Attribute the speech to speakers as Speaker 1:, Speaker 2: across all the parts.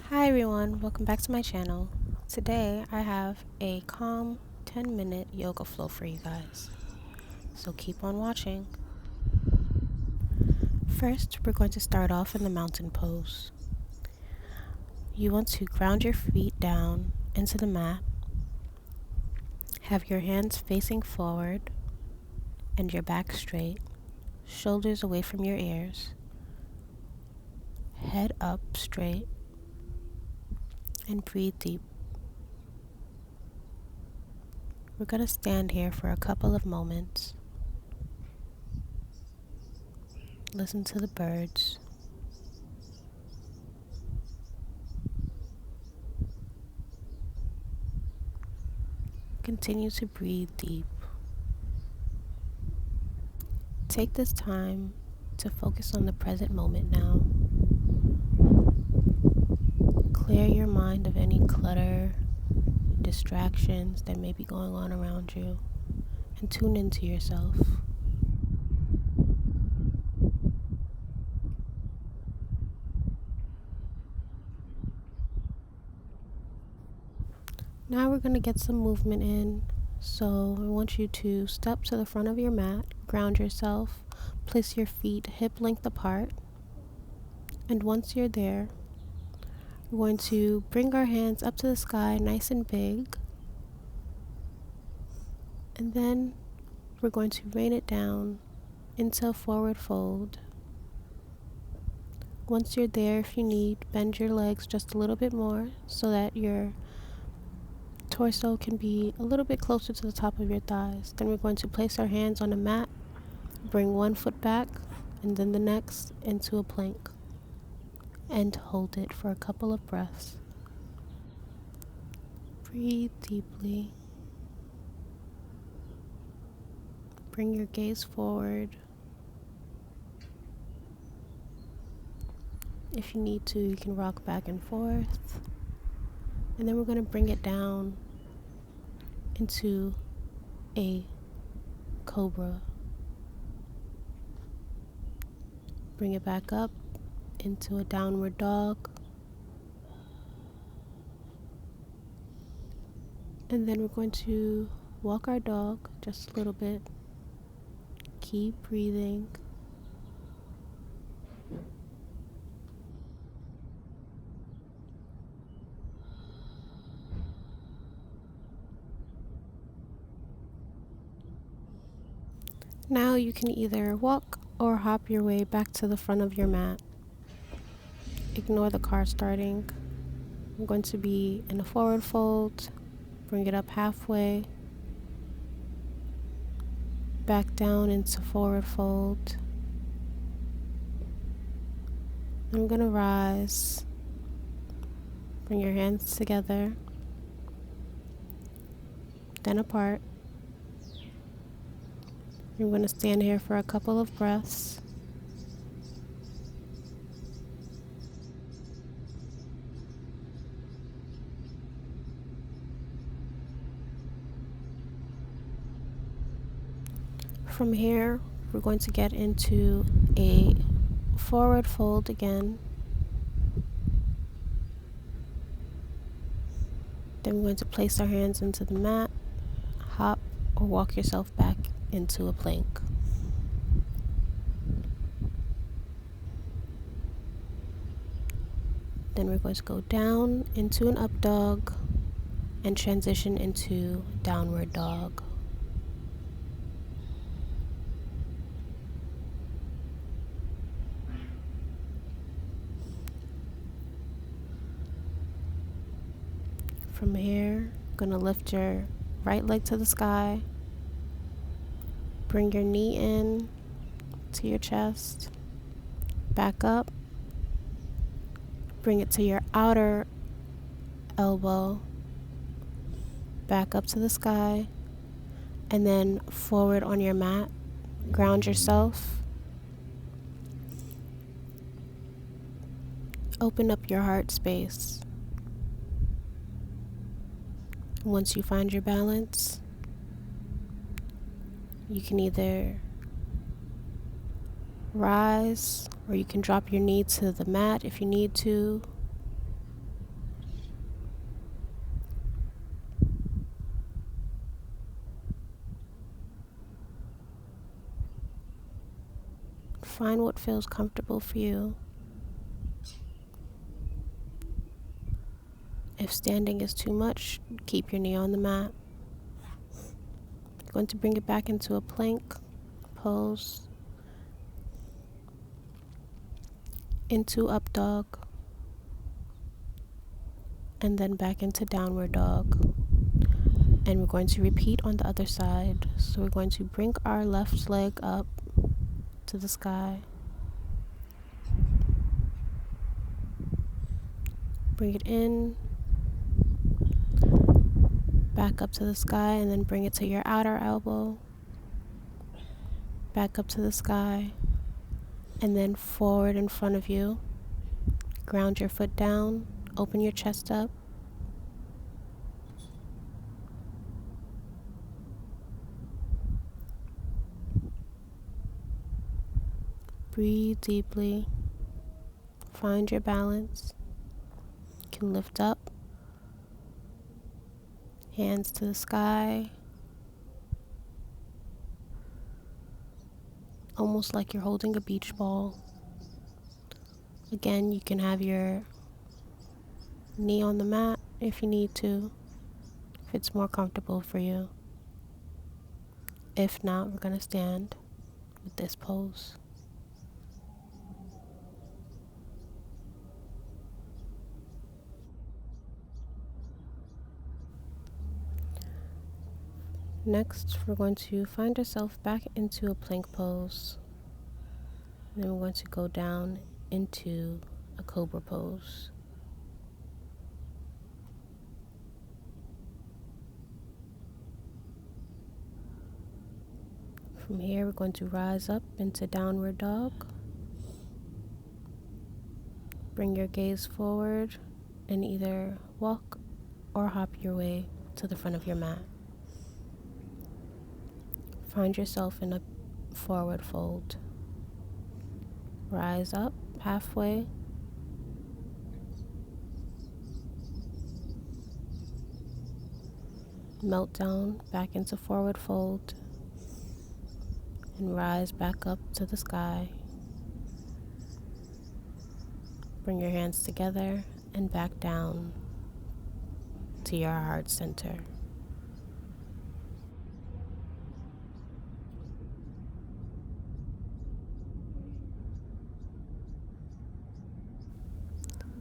Speaker 1: Hi everyone, welcome back to my channel. Today I have a calm 10-minute yoga flow for you guys, so keep on watching. First, we're going to start off in the mountain pose. You want to ground your feet down into the mat, have your hands facing forward and your back straight, shoulders away from your ears, head up straight, and breathe deep. We're going to stand here for a couple of moments. Listen to the birds. Continue to breathe deep. Take this time to focus on the present moment now. Clear your mind of any clutter, distractions that may be going on around you, and tune into yourself. Now we're going to get some movement in. So I want you to step to the front of your mat, ground yourself, place your feet hip length apart, and once you're there, we're going to bring our hands up to the sky nice and big, and then we're going to rain it down into a forward fold. Once you're there, if you need, bend your legs just a little bit more so that your torso can be a little bit closer to the top of your thighs. Then we're going to place our hands on the mat, bring one foot back and then the next into a plank, and hold it for a couple of breaths. Breathe deeply. Bring your gaze forward. If you need to, you can rock back and forth. And then we're going to bring it down into a cobra. Bring it back up into a downward dog. And then we're going to walk our dog just a little bit. Keep breathing. Now you can either walk or hop your way back to the front of your mat. Ignore the car starting. I'm going to be in a forward fold. Bring it up halfway. Back down into forward fold. I'm going to rise. Bring your hands together. Then apart. You're going to stand here for a couple of breaths. From here, we're going to get into a forward fold again. Then we're going to place our hands into the mat, hop or walk yourself back into a plank. Then we're going to go down into an up dog and transition into downward dog. From here, gonna lift your right leg to the sky. Bring your knee in to your chest. Back up. Bring it to your outer elbow. Back up to the sky. And then forward on your mat. Ground yourself. Open up your heart space. Once you find your balance, you can either rise or you can drop your knee to the mat if you need to. Find what feels comfortable for you. If standing is too much, keep your knee on the mat. You're going to bring it back into a plank pose, into up dog, and then back into downward dog. And we're going to repeat on the other side. So we're going to bring our left leg up to the sky. Bring it in, back up to the sky, and then bring it to your outer elbow. Back up to the sky, and then forward in front of you. Ground your foot down, open your chest up. Breathe deeply. Find your balance. You can lift up. Hands to the sky. Almost like you're holding a beach ball. Again, you can have your knee on the mat if you need to, if it's more comfortable for you. If not, we're going to stand with this pose. Next, we're going to find ourselves back into a plank pose. Then we're going to go down into a cobra pose. From here, we're going to rise up into downward dog. Bring your gaze forward and either walk or hop your way to the front of your mat. Find yourself in a forward fold. Rise up halfway. Melt down back into forward fold. And rise back up to the sky. Bring your hands together and back down to your heart center.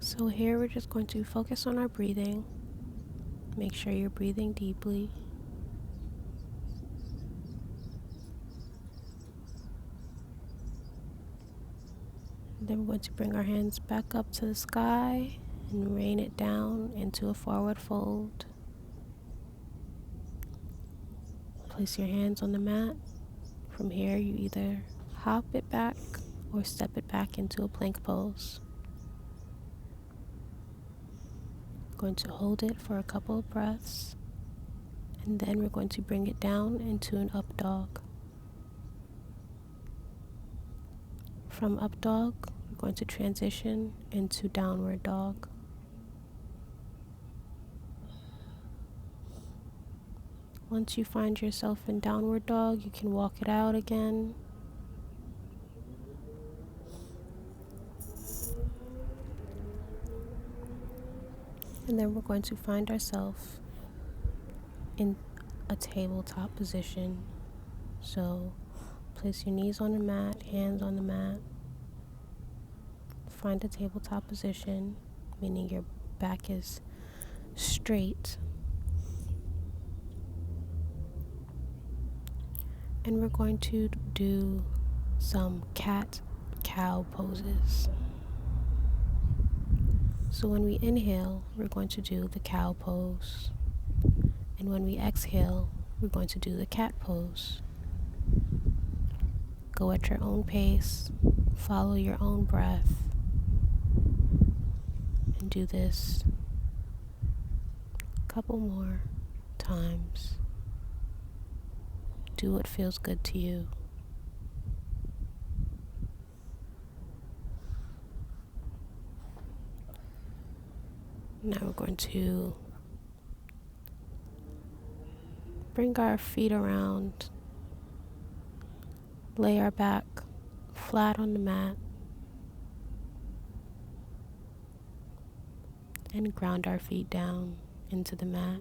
Speaker 1: So here we're just going to focus on our breathing. Make sure you're breathing deeply. Then we're going to bring our hands back up to the sky and rain it down into a forward fold. Place your hands on the mat. From here, you either hop it back or step it back into a plank pose. Going to hold it for a couple of breaths, and then we're going to bring it down into an up dog. From up dog, we're going to transition into downward dog. Once you find yourself in downward dog, you can walk it out again. And then we're going to find ourselves in a tabletop position. So place your knees on the mat, hands on the mat. Find a tabletop position, meaning your back is straight. And we're going to do some cat-cow poses. So when we inhale, we're going to do the cow pose. And when we exhale, we're going to do the cat pose. Go at your own pace, follow your own breath, and do this a couple more times. Do what feels good to you. Now we're going to bring our feet around, lay our back flat on the mat and ground our feet down into the mat.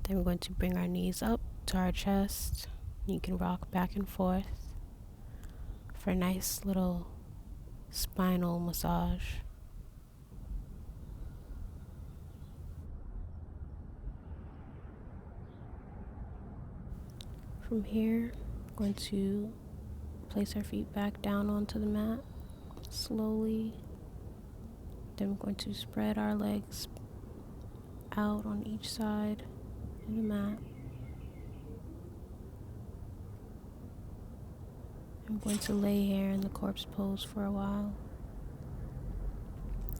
Speaker 1: Then we're going to bring our knees up to our chest. You can rock back and forth for a nice little spinal massage. From here, we're going to place our feet back down onto the mat slowly. Then we're going to spread our legs out on each side of the mat. I'm going to lay here in the corpse pose for a while,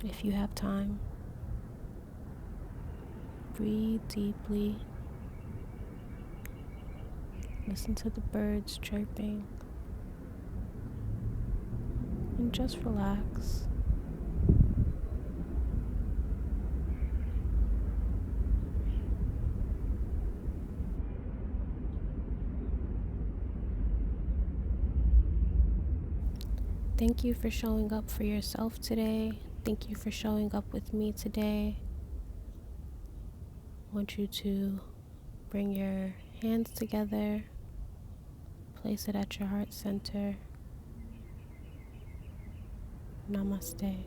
Speaker 1: if you have time. Breathe deeply. Listen to the birds chirping. And just relax. Thank you for showing up for yourself today. Thank you for showing up with me today. I want you to bring your hands together, place it at your heart center. Namaste.